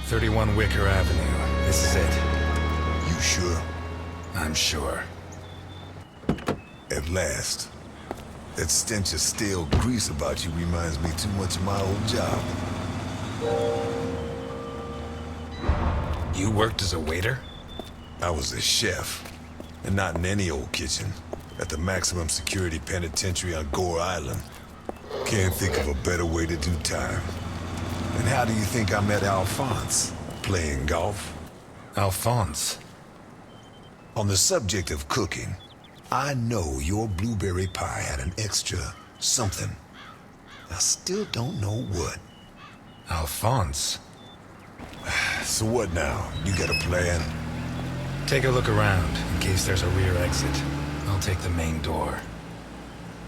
31 Wicker Avenue. This is it. You sure? I'm sure. At last. That stench of stale grease about you reminds me too much of my old job. You worked as a waiter? I was a chef. And not in any old kitchen. At the maximum security penitentiary on Gore Island. Can't think of a better way to do time. And how do you think I met Alphonse? Playing golf? Alphonse? On the subject of cooking, I know your blueberry pie had an extra something. I still don't know what. Alphonse? So what now? You got a plan? Take a look around, in case there's a rear exit. I'll take the main door.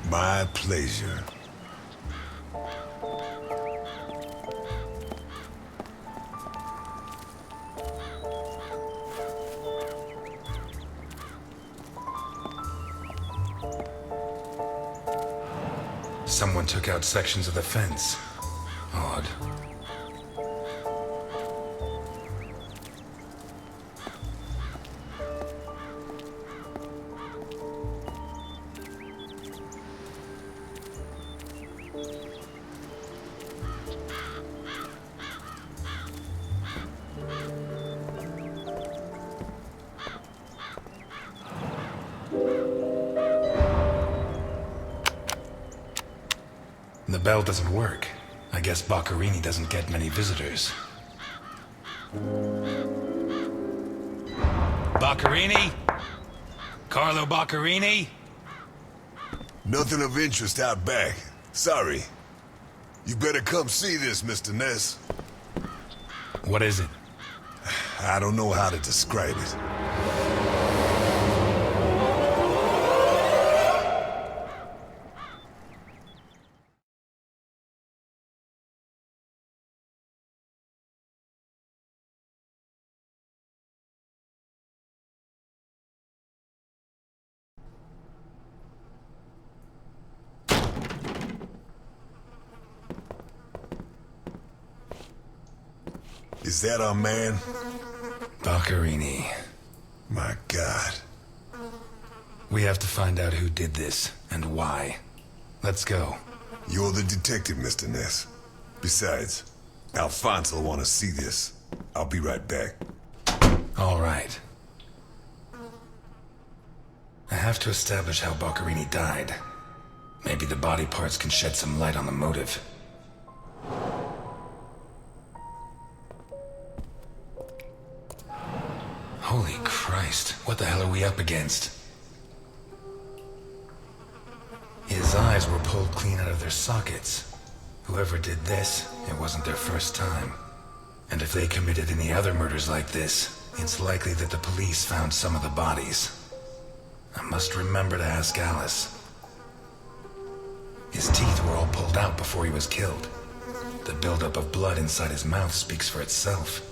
My pleasure. Someone took out sections of the fence. Odd. The bell doesn't work. I guess Boccherini doesn't get many visitors. Boccherini? Carlo Boccherini? Nothing of interest out back. Sorry. You better come see this, Mr. Ness. What is it? I don't know how to describe it. Is that our man? Boccherini. My God. We have to find out who did this, and why. Let's go. You're the detective, Mr. Ness. Besides, Alphonse will want to see this. I'll be right back. All right. I have to establish how Boccherini died. Maybe the body parts can shed some light on the motive. Holy Christ, what the hell are we up against? His eyes were pulled clean out of their sockets. Whoever did this, it wasn't their first time. And if they committed any other murders like this, it's likely that the police found some of the bodies. I must remember to ask Alice. His teeth were all pulled out before he was killed. The buildup of blood inside his mouth speaks for itself.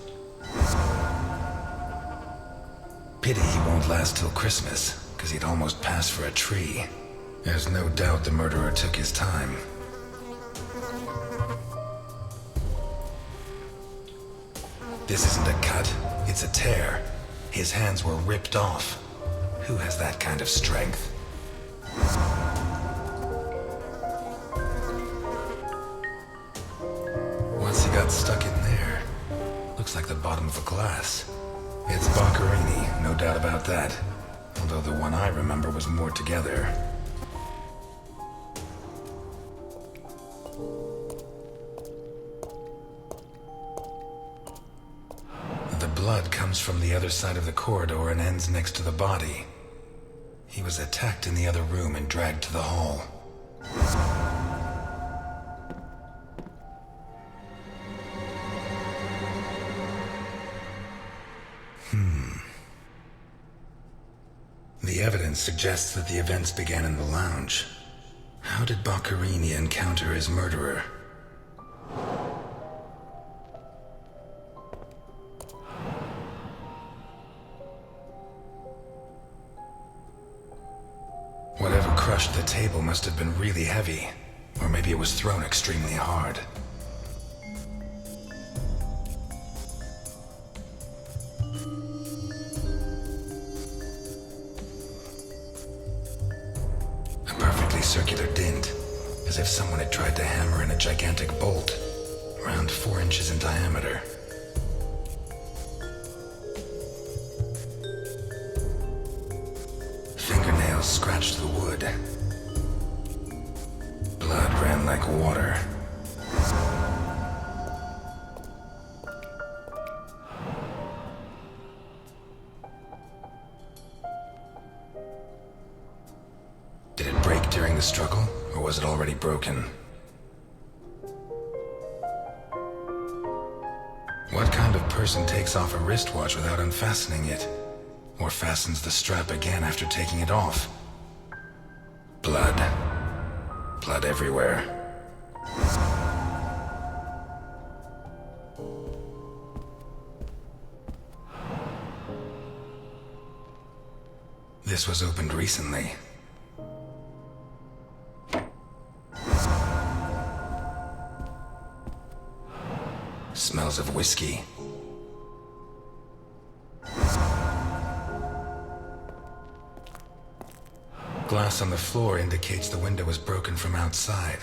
Pity he won't last till Christmas, because he'd almost pass for a tree. There's no doubt the murderer took his time. This isn't a cut, it's a tear. His hands were ripped off. Who has that kind of strength? Once he got stuck in there, looks like the bottom of a glass. It's Boccherini, no doubt about that. Although the one I remember was more together. The blood comes from the other side of the corridor and ends next to the body. He was attacked in the other room and dragged to the hall. The evidence suggests that the events began in the lounge. How did Boccherini encounter his murderer? Whatever crushed the table must have been really heavy, or maybe it was thrown extremely hard. semicircular dint, as if someone had tried to hammer in a gigantic bolt, around 4 inches in diameter. Fingernails scratched the wood. Blood ran like water. Did it break during the struggle, or was it already broken? What kind of person takes off a wristwatch without unfastening it? Or fastens the strap again after taking it off? Blood. Blood everywhere. This was opened recently. Smells of whiskey. Glass on the floor indicates the window was broken from outside.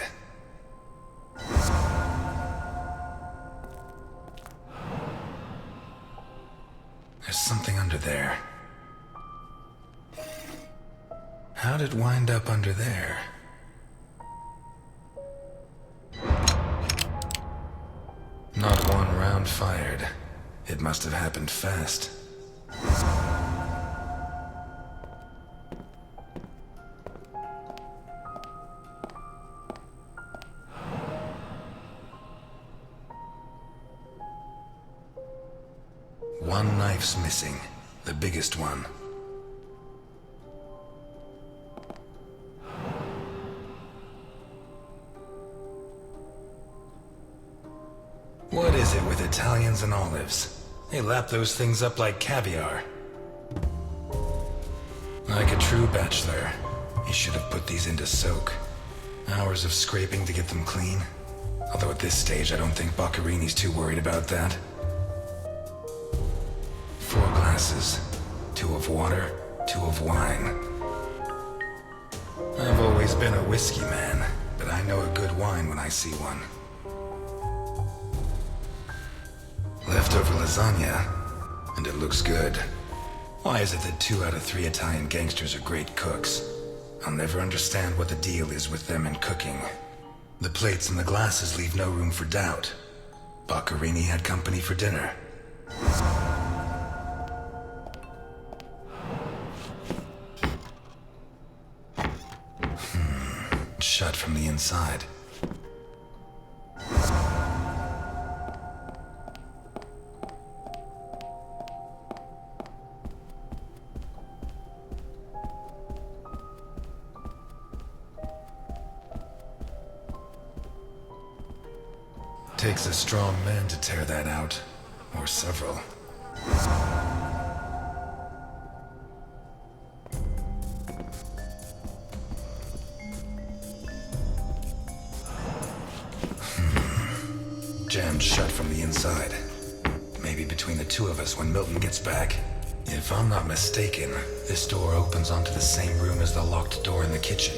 There's something under there. How'd it wind up under there? Not one round fired. It must have happened fast. One knife's missing, the biggest one. What is it with Italians and olives? They lap those things up like caviar. Like a true bachelor, he should have put these into soak. Hours of scraping to get them clean. Although at this stage, I don't think Boccarini's too worried about that. 4 glasses. 2 of water, 2 of wine. I've always been a whiskey man, but I know a good wine when I see one. Leftover lasagna, and it looks good. Why is it that 2 out of 3 Italian gangsters are great cooks? I'll never understand what the deal is with them and cooking. The plates and the glasses leave no room for doubt. Boccarini had company for dinner. Shut from the inside. Takes a strong man to tear that out, or several. Jammed shut from the inside. Maybe between the 2 of us when Milton gets back. If I'm not mistaken, this door opens onto the same room as the locked door in the kitchen.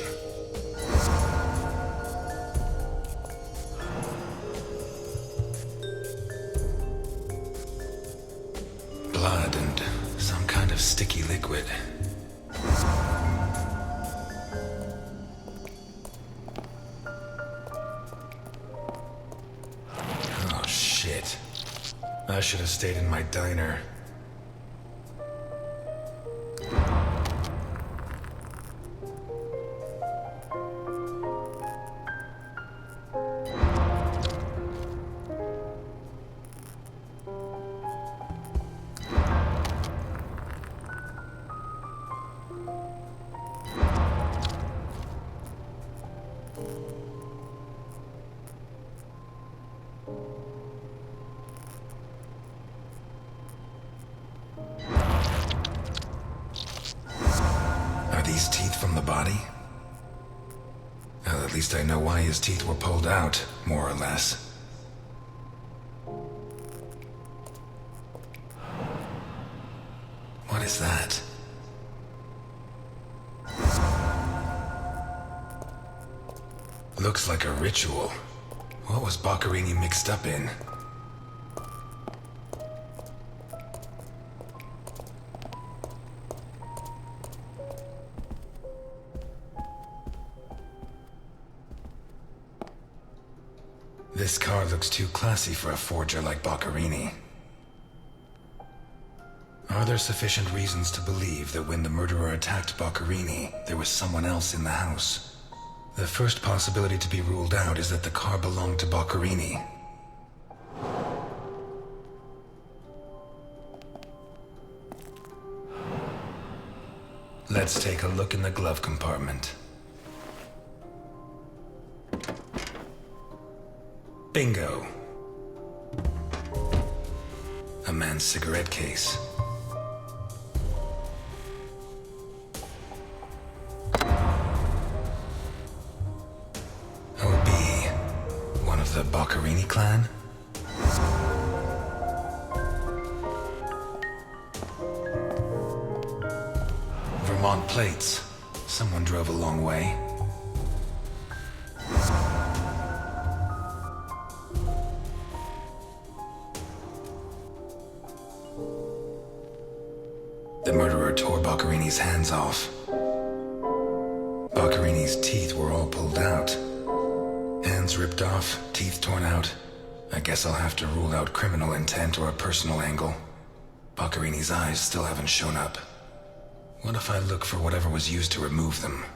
Blood and some kind of sticky liquid. Oh, shit. I should have stayed in my diner. Are these teeth from the body? Well, at least I know why his teeth were pulled out, more or less. What is that? Looks like a ritual. What was Boccherini mixed up in? This car looks too classy for a forger like Boccherini. Are there sufficient reasons to believe that when the murderer attacked Boccherini, there was someone else in the house? The first possibility to be ruled out is that the car belonged to Boccherini. Let's take a look in the glove compartment. Bingo! A man's cigarette case. OB, one of the Boccherini clan? Vermont plates. Someone drove a long way. The murderer tore Boccherini's hands off. Boccherini's teeth were all pulled out. Hands ripped off, teeth torn out. I guess I'll have to rule out criminal intent or a personal angle. Boccherini's eyes still haven't shown up. What if I look for whatever was used to remove them?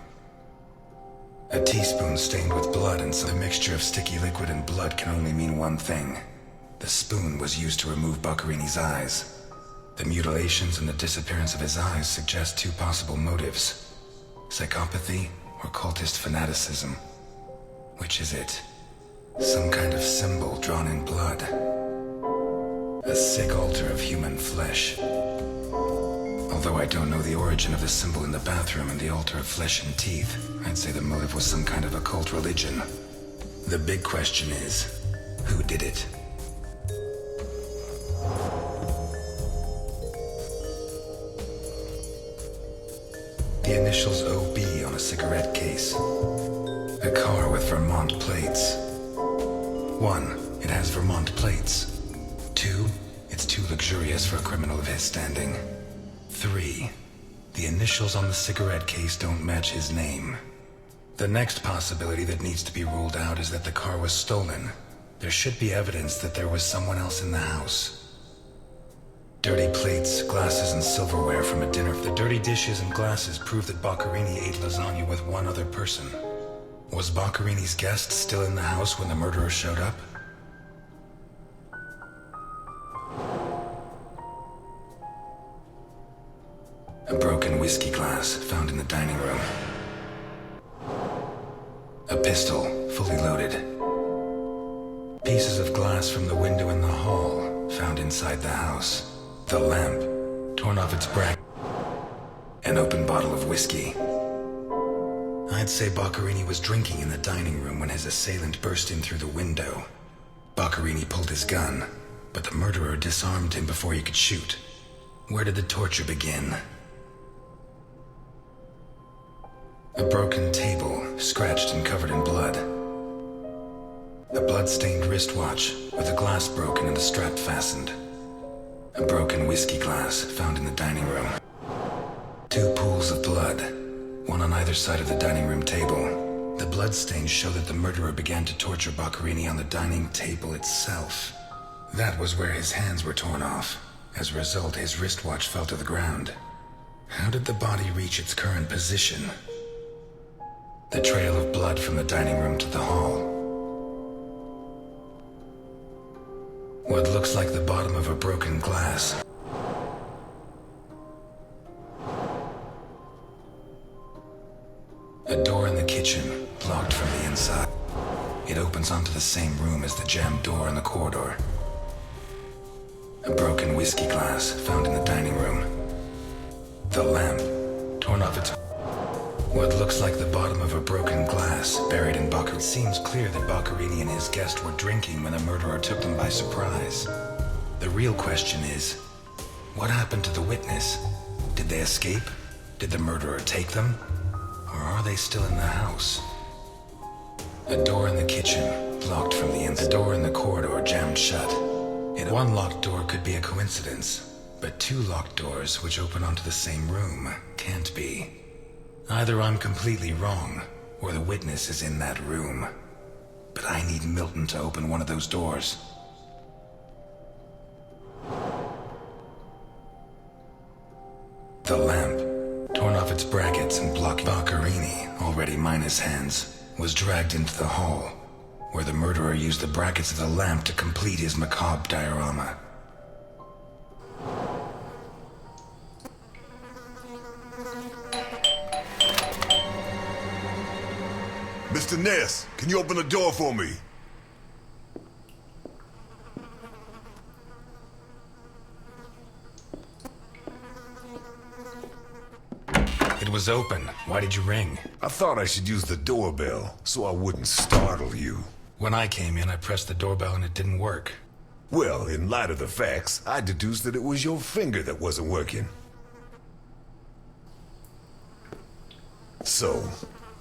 A teaspoon stained with blood, and so the mixture of sticky liquid and blood can only mean one thing. The spoon was used to remove Boccherini's eyes. The mutilations and the disappearance of his eyes suggest two possible motives: psychopathy or cultist fanaticism. Which is it? Some kind of symbol drawn in blood. A sick altar of human flesh. Although I don't know the origin of the symbol in the bathroom and the altar of flesh and teeth, I'd say the motive was some kind of occult religion. The big question is, who did it? The initials OB on a cigarette case. A car with Vermont plates. 1. It has Vermont plates. 2. It's too luxurious for a criminal of his standing. 3. The initials on the cigarette case don't match his name. The next possibility that needs to be ruled out is that the car was stolen. There should be evidence that there was someone else in the house. Dirty plates, glasses, and silverware from a dinner. The dirty dishes and glasses prove that Boccherini ate lasagna with one other person. Was Boccherini's guest still in the house when the murderer showed up? A broken whiskey glass found in the dining room. A pistol, fully loaded. Pieces of glass from the window in the hall found inside the house. The lamp, torn off its bracket. An open bottle of whiskey. I'd say Boccherini was drinking in the dining room when his assailant burst in through the window. Boccherini pulled his gun, but the murderer disarmed him before he could shoot. Where did the torture begin? A broken table, scratched and covered in blood. A blood-stained wristwatch with the glass broken and the strap fastened. A broken whiskey glass found in the dining room. 2 pools of blood, one on either side of the dining room table. The bloodstains show that the murderer began to torture Boccherini on the dining table itself. That was where his hands were torn off. As a result, his wristwatch fell to the ground. How did the body reach its current position? The trail of blood from the dining room to the hall. What looks like the bottom of a broken glass. A door in the kitchen, locked from the inside. It opens onto the same room as the jammed door in the corridor. A broken whiskey glass found in the dining room. The lamp, torn off its... What looks like the bottom of a broken glass buried in Boccherini. It seems clear that Boccherini and his guest were drinking when the murderer took them by surprise. The real question is, what happened to the witness? Did they escape? Did the murderer take them? Or are they still in the house? A door in the kitchen, locked from the inside. The door in the corridor jammed shut. One locked door could be a coincidence, but two locked doors which open onto the same room can't be. Either I'm completely wrong, or the witness is in that room. But I need Milton to open one of those doors. The lamp, torn off its brackets and blocked. Boccherini, already minus hands, was dragged into the hall, where the murderer used the brackets of the lamp to complete his macabre diorama. Mr. Ness, can you open the door for me? It was open. Why did you ring? I thought I should use the doorbell so I wouldn't startle you. When I came in, I pressed the doorbell and it didn't work. Well, in light of the facts, I deduced that it was your finger that wasn't working. So,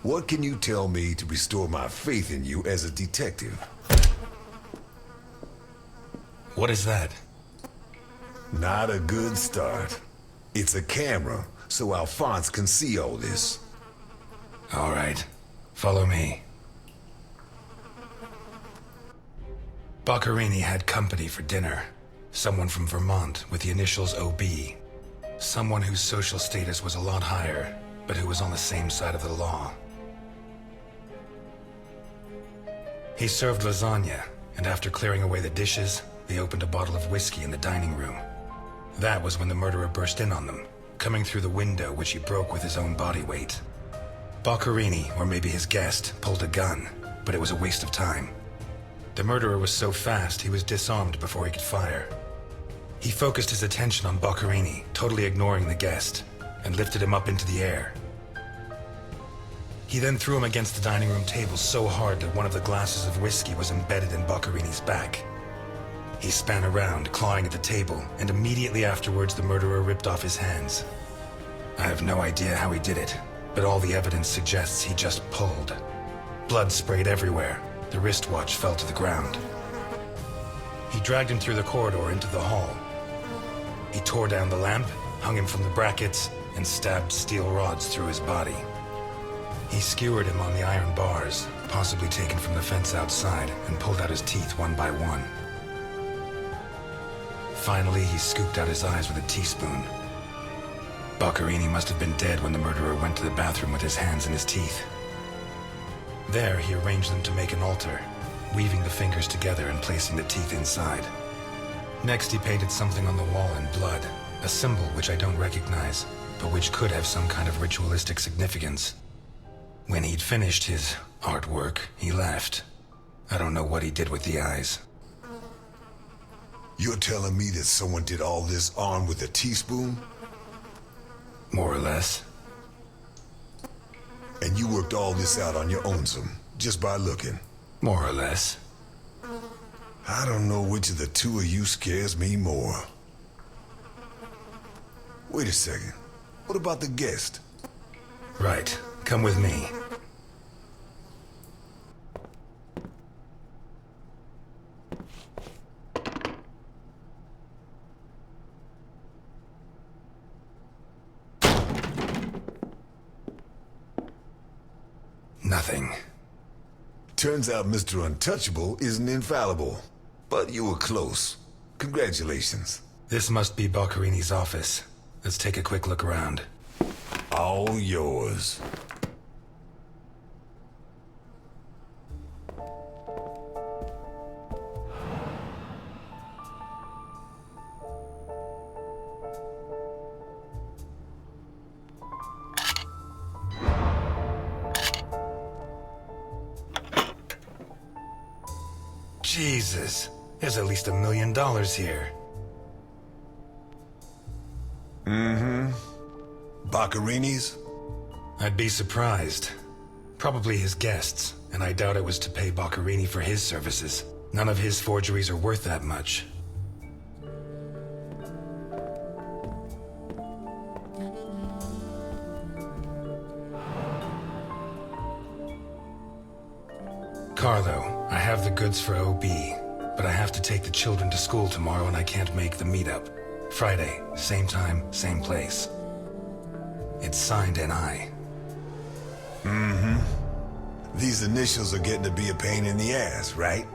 what can you tell me to restore my faith in you as a detective? What is that? Not a good start. It's a camera, so Alphonse can see all this. All right. Follow me. Boccherini had company for dinner. Someone from Vermont with the initials OB. Someone whose social status was a lot higher, but who was on the same side of the law. He served lasagna, and after clearing away the dishes, they opened a bottle of whiskey in the dining room. That was when the murderer burst in on them, coming through the window which he broke with his own body weight. Boccherini, or maybe his guest, pulled a gun, but it was a waste of time. The murderer was so fast he was disarmed before he could fire. He focused his attention on Boccherini, totally ignoring the guest, and lifted him up into the air. He then threw him against the dining room table so hard that one of the glasses of whiskey was embedded in Boccherini's back. He span around, clawing at the table, and immediately afterwards the murderer ripped off his hands. I have no idea how he did it, but all the evidence suggests he just pulled. Blood sprayed everywhere. The wristwatch fell to the ground. He dragged him through the corridor into the hall. He tore down the lamp, hung him from the brackets, and stabbed steel rods through his body. He skewered him on the iron bars, possibly taken from the fence outside, and pulled out his teeth one by one. Finally, he scooped out his eyes with a teaspoon. Boccherini must have been dead when the murderer went to the bathroom with his hands in his teeth. There, he arranged them to make an altar, weaving the fingers together and placing the teeth inside. Next, he painted something on the wall in blood, a symbol which I don't recognize, but which could have some kind of ritualistic significance. When he'd finished his artwork, he left. I don't know what he did with the eyes. You're telling me that someone did all this armed with a teaspoon? More or less. And you worked all this out on your own, just by looking? More or less. I don't know which of the two of you scares me more. Wait a second. What about the guest? Right. Come with me. Nothing. Turns out Mr. Untouchable isn't infallible. But you were close. Congratulations. This must be Boccherini's office. Let's take a quick look around. All yours. Jesus, there's at least $1 million here. Boccherini's? I'd be surprised. Probably his guests, and I doubt it was to pay Boccherini for his services. None of his forgeries are worth that much. Carlo, I have the goods for OB, but I have to take the children to school tomorrow and I can't make the meetup. Friday, same time, same place. It's signed NI. These initials are getting to be a pain in the ass, right?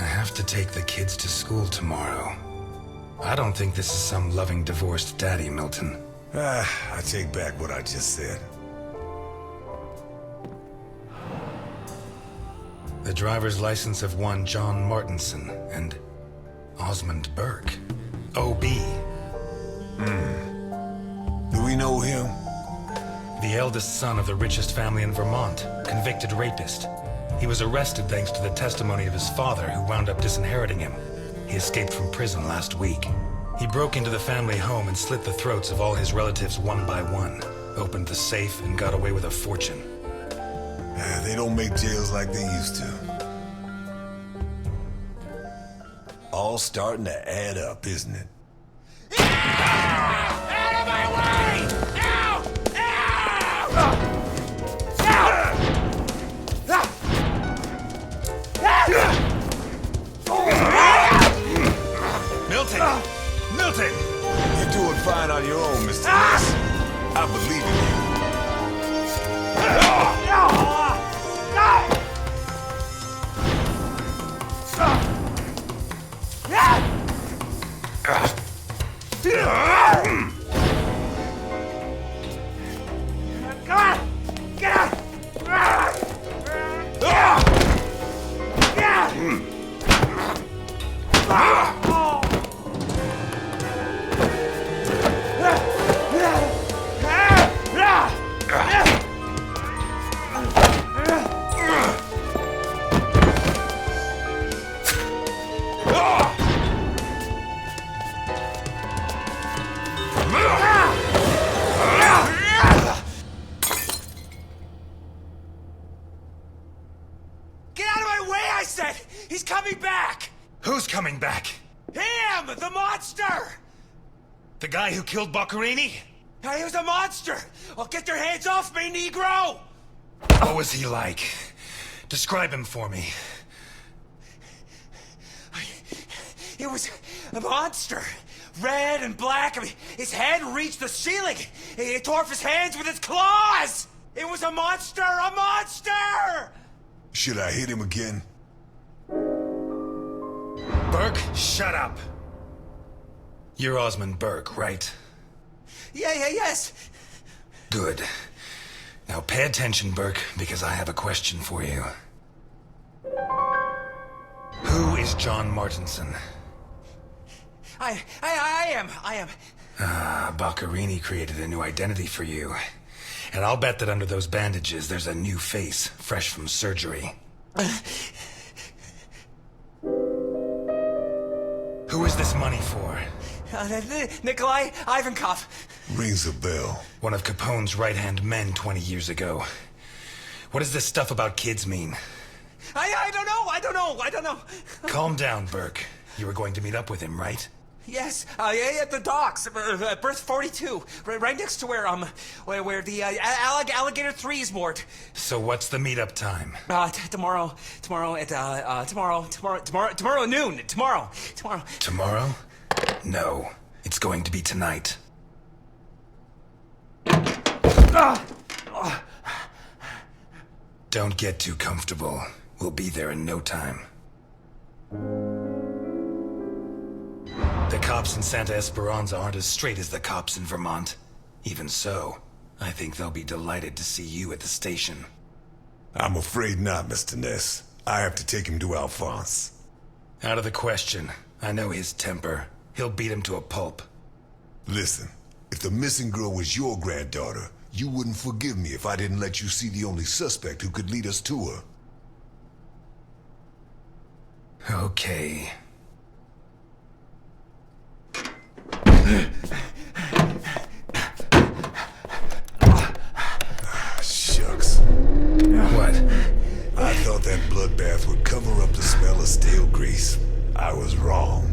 I have to take the kids to school tomorrow. I don't think this is some loving divorced daddy, Milton. I take back what I just said. The driver's license of one John Martinson and Osmond Burke. OB. Do we know him? The eldest son of the richest family in Vermont, convicted rapist. He was arrested thanks to the testimony of his father, who wound up disinheriting him. He escaped from prison last week. He broke into the family home and slit the throats of all his relatives one by one, opened the safe, and got away with a fortune. They don't make jails like they used to. All starting to add up, isn't it? Out of my way! Ow! Milton! Milton! You're doing fine on your own, Mr. Ness. I believe in you. Get out of my way, I said! He's coming back! Who's coming back? Him! The monster! The guy who killed Boccarini? He was a monster! Well, get your hands off me, Negro! What was he like? Describe him for me. It was a monster. Red and black. I mean, his head reached the ceiling. He tore off his hands with his claws! It was a monster! A monster! Should I hit him again? Burke, shut up. You're Osmond Burke, right? Yes. Good. Now pay attention, Burke, because I have a question for you. Who is John Martinson? I am. Boccarini created a new identity for you. And I'll bet that under those bandages, there's a new face, fresh from surgery. Who is this money for? Nikolai Ivankov. Rings a bell. One of Capone's right-hand men 20 years ago. What does this stuff about kids mean? I don't know. Calm down, Burke. You were going to meet up with him, right? Yes, at the docks, berth 42, right next to where the Alligator 3 is moored. So what's the meetup time? Tomorrow at noon. Tomorrow. Tomorrow? No. It's going to be tonight. Don't get too comfortable. We'll be there in no time. The cops in Santa Esperanza aren't as straight as the cops in Vermont. Even so, I think they'll be delighted to see you at the station. I'm afraid not, Mr. Ness. I have to take him to Alphonse. Out of the question. I know his temper. He'll beat him to a pulp. Listen, if the missing girl was your granddaughter, you wouldn't forgive me if I didn't let you see the only suspect who could lead us to her. Okay. Shucks. What? I thought that bloodbath would cover up the smell of stale grease. I was wrong.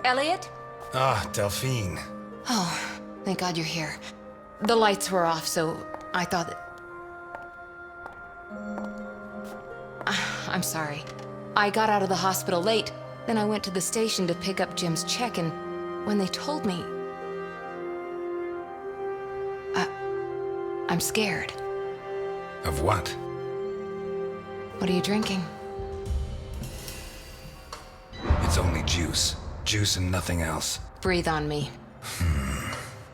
Elliot? Ah, Delphine. Oh, thank God you're here. The lights were off, so I thought that... I'm sorry. I got out of the hospital late, then I went to the station to pick up Jim's check, and when they told me... I'm scared. Of what? What are you drinking? It's only juice. Juice and nothing else. Breathe on me.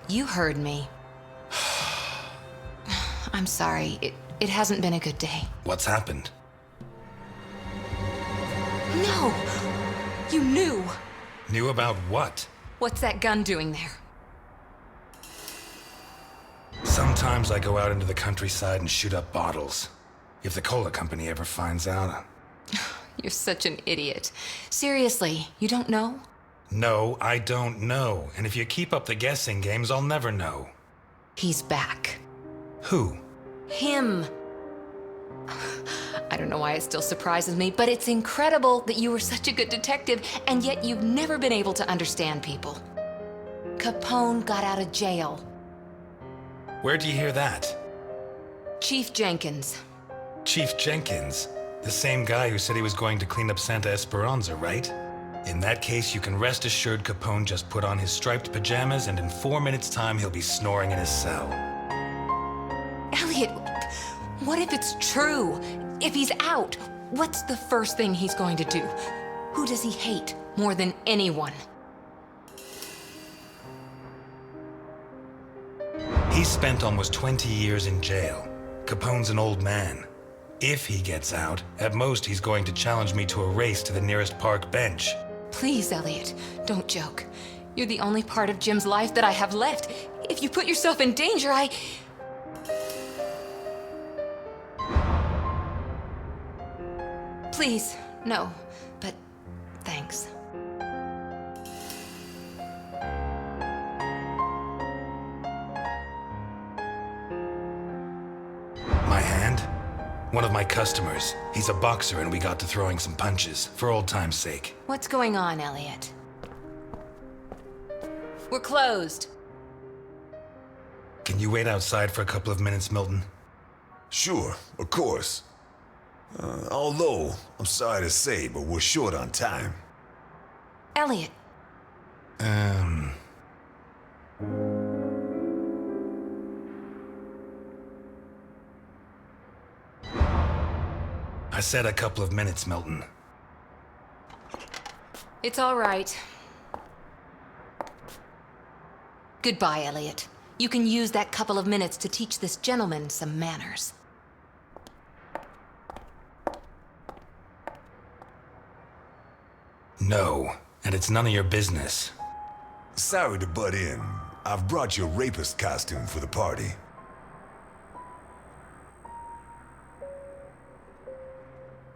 You heard me. I'm sorry. It hasn't been a good day. What's happened? No! You knew! Knew about what? What's that gun doing there? Sometimes I go out into the countryside and shoot up bottles. If the cola company ever finds out... You're such an idiot. Seriously, you don't know? No, I don't know. And if you keep up the guessing games, I'll never know. He's back. Who? Him. I don't know why it still surprises me, but it's incredible that you were such a good detective, and yet you've never been able to understand people. Capone got out of jail. Where'd you hear that? Chief Jenkins. Chief Jenkins. The same guy who said he was going to clean up Santa Esperanza, right? In that case, you can rest assured Capone just put on his striped pajamas, and in 4 minutes' time, he'll be snoring in his cell. Elliot, what if it's true? If he's out, what's the first thing he's going to do? Who does he hate more than anyone? He spent almost 20 years in jail. Capone's an old man. If he gets out, at most he's going to challenge me to a race to the nearest park bench. Please, Elliot, don't joke. You're the only part of Jim's life that I have left. If you put yourself in danger, Please, no, but thanks. My hand? One of my customers. He's a boxer and we got to throwing some punches, for old time's sake. What's going on, Elliot? We're closed. Can you wait outside for a couple of minutes, Milton? Sure, of course. Although, I'm sorry to say, but we're short on time. Elliot. I said a couple of minutes, Milton. It's all right. Goodbye, Elliot. You can use that couple of minutes to teach this gentleman some manners. No, and it's none of your business. Sorry to butt in. I've brought your rapist costume for the party.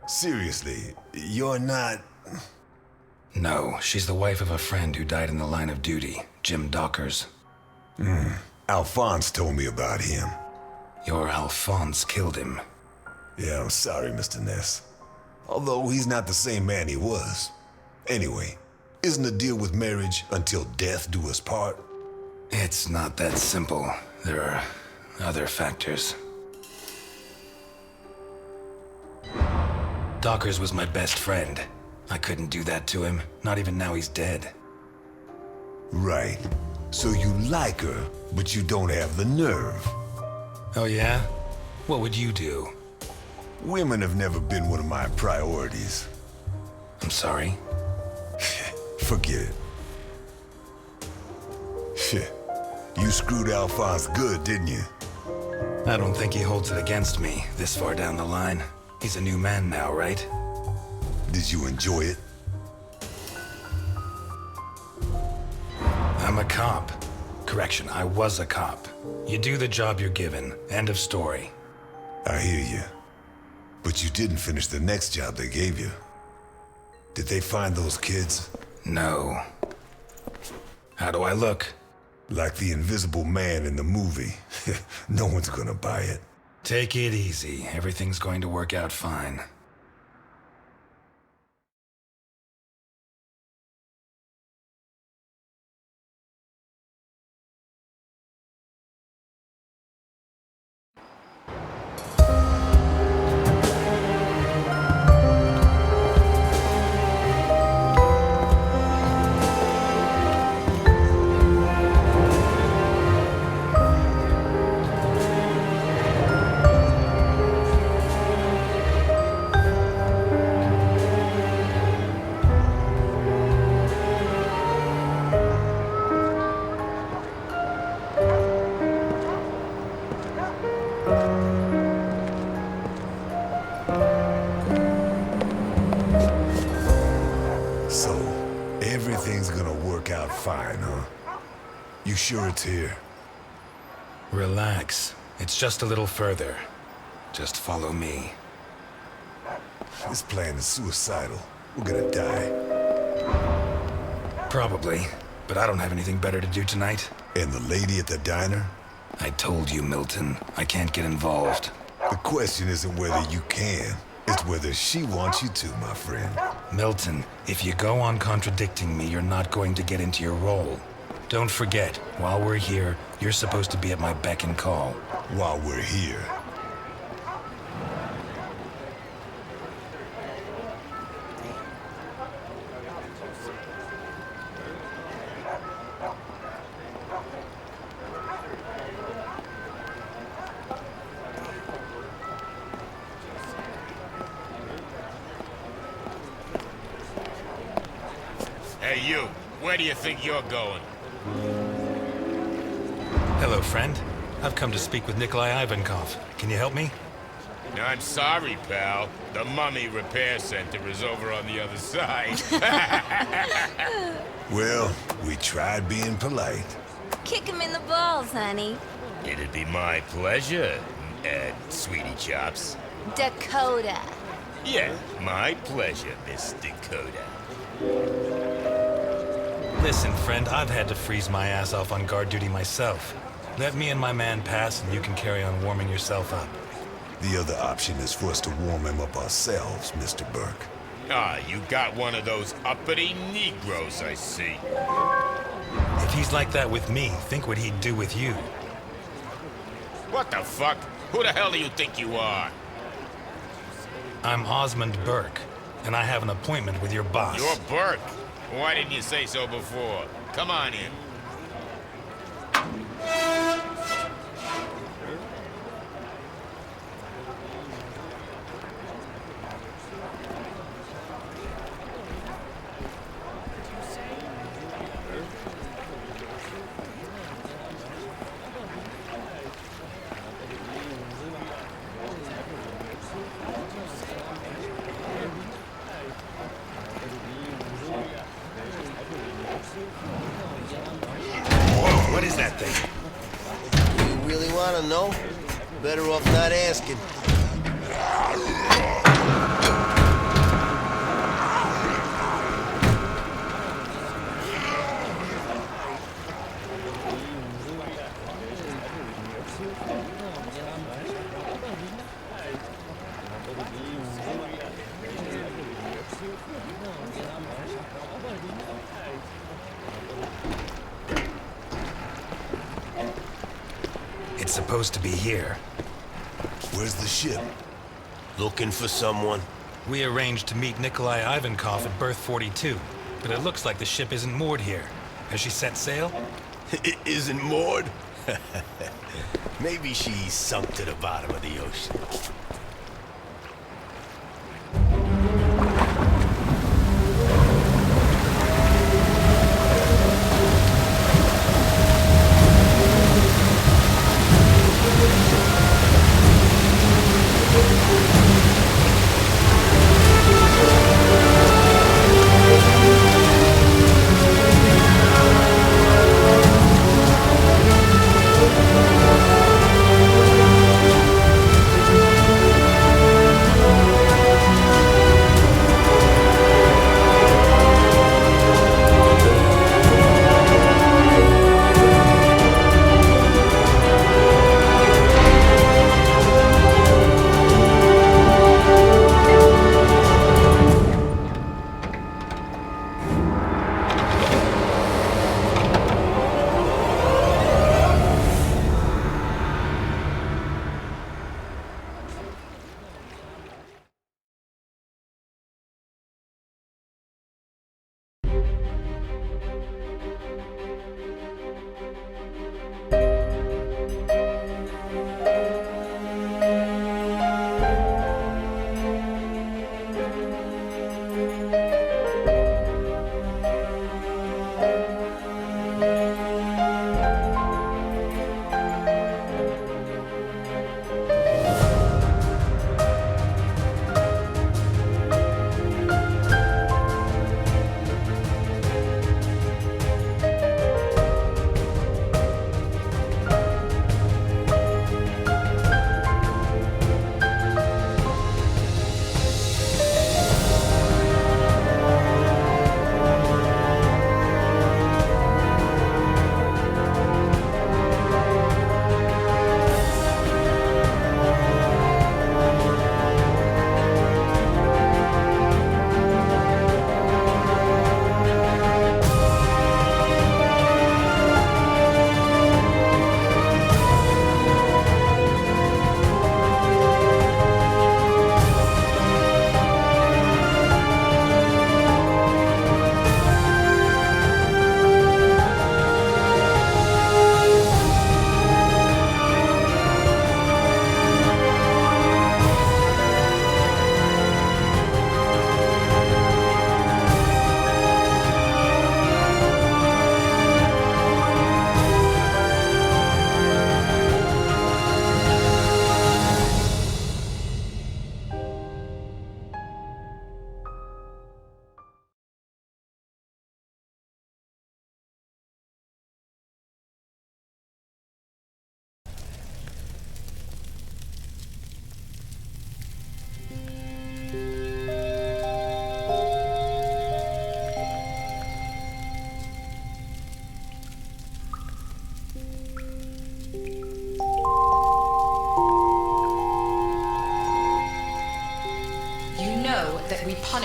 Seriously, you're not... No, she's the wife of a friend who died in the line of duty, Jim Dockers. Alphonse told me about him. Your Alphonse killed him. Yeah, I'm sorry, Mr. Ness. Although he's not the same man he was. Anyway, isn't the deal with marriage until death do us part? It's not that simple. There are other factors. Dockers was my best friend. I couldn't do that to him, not even now he's dead. Right. So you like her, but you don't have the nerve. Oh yeah? What would you do? Women have never been one of my priorities. I'm sorry. Forget it. Shit. You screwed Alphonse good, didn't you? I don't think he holds it against me this far down the line. He's a new man now, right? Did you enjoy it? I'm a cop. Correction, I was a cop. You do the job you're given. End of story. I hear you. But you didn't finish the next job they gave you. Did they find those kids? No. How do I look? Like the Invisible Man in the movie. No one's gonna buy it. Take it easy. Everything's going to work out fine. You sure it's here? Relax. It's just a little further. Just follow me. This plan is suicidal. We're gonna die. Probably, but I don't have anything better to do tonight. And the lady at the diner? I told you, Milton, I can't get involved. The question isn't whether you can, it's whether she wants you to, my friend. Milton, if you go on contradicting me, you're not going to get into your role. Don't forget, while we're here, you're supposed to be at my beck and call. While we're here. Hey, you. Where do you think you're going? Hello, friend. I've come to speak with Nikolai Ivankov. Can you help me? I'm sorry, pal. The Mummy Repair Center is over on the other side. Well, we tried being polite. Kick him in the balls, honey. It'd be my pleasure, Sweetie Chops. Dakota. Yeah, my pleasure, Miss Dakota. Listen, friend, I've had to freeze my ass off on guard duty myself. Let me and my man pass, and you can carry on warming yourself up. The other option is for us to warm him up ourselves, Mr. Burke. Ah, you got one of those uppity Negroes, I see. If he's like that with me, think what he'd do with you. What the fuck? Who the hell do you think you are? I'm Osmond Burke, and I have an appointment with your boss. You're Burke. Why didn't you say so before? Come on in. What is that thing? You really want to know? Better off not asking. It's supposed to be here. Where's the ship? Looking for someone? We arranged to meet Nikolai Ivankov at berth 42, but it looks like the ship isn't moored here. Has she set sail? It isn't moored? Maybe she sunk to the bottom of the ocean.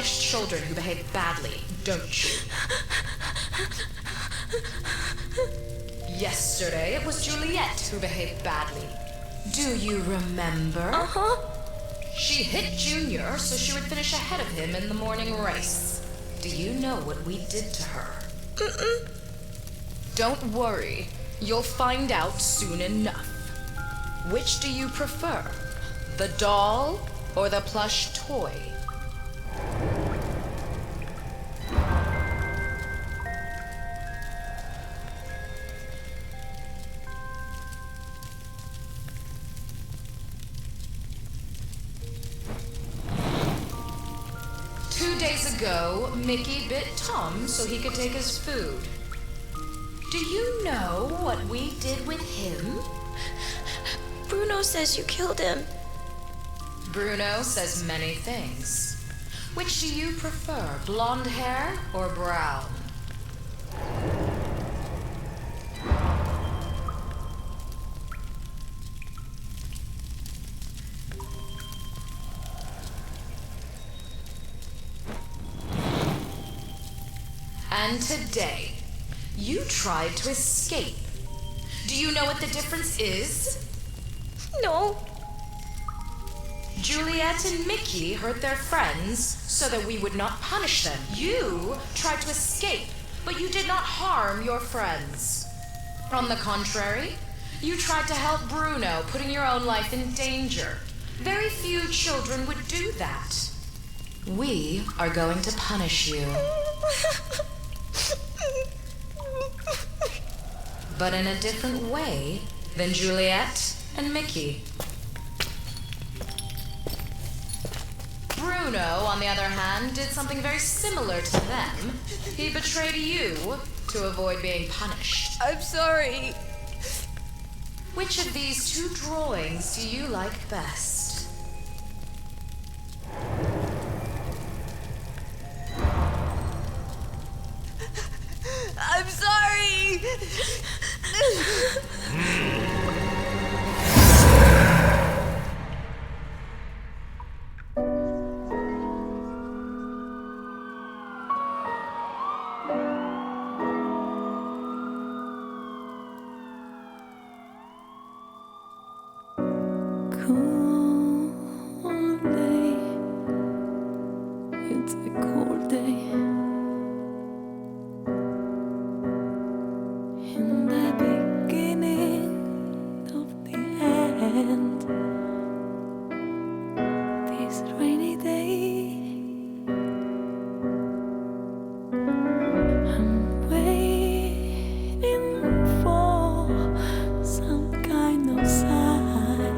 punish children who behave badly, don't you? Yesterday, it was Juliet who behaved badly. Do you remember? Uh-huh. She hit Junior so she would finish ahead of him in the morning race. Do you know what we did to her? Mm-mm. Don't worry. You'll find out soon enough. Which do you prefer? The doll or the plush toy? Ago, Mickey bit Tom so he could take his food. Do you know what we did with him? Bruno says you killed him. Bruno says many things. Which do you prefer, blonde hair or brown? And today, you tried to escape. Do you know what the difference is? No. Juliet and Mickey hurt their friends so that we would not punish them. You tried to escape, but you did not harm your friends. On the contrary, you tried to help Bruno, putting your own life in danger. Very few children would do that. We are going to punish you. But in a different way than Juliet and Mickey. Bruno, on the other hand, did something very similar to them. He betrayed you to avoid being punished. I'm sorry. Which of these two drawings do you like best? I'm sorry. Cold day. It's a cold day. In the beginning of the end, this rainy day, I'm waiting for some kind of sign.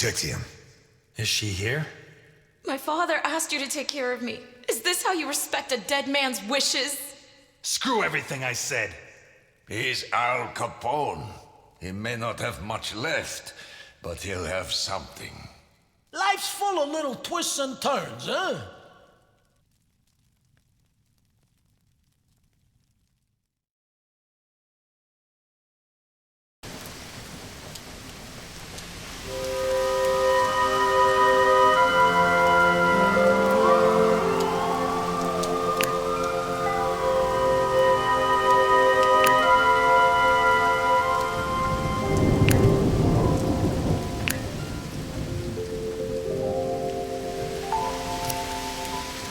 protect him. Is she here? My father asked you to take care of me. Is this how you respect a dead man's wishes? Screw everything I said. He's Al Capone. He may not have much left, but he'll have something. Life's full of little twists and turns, huh?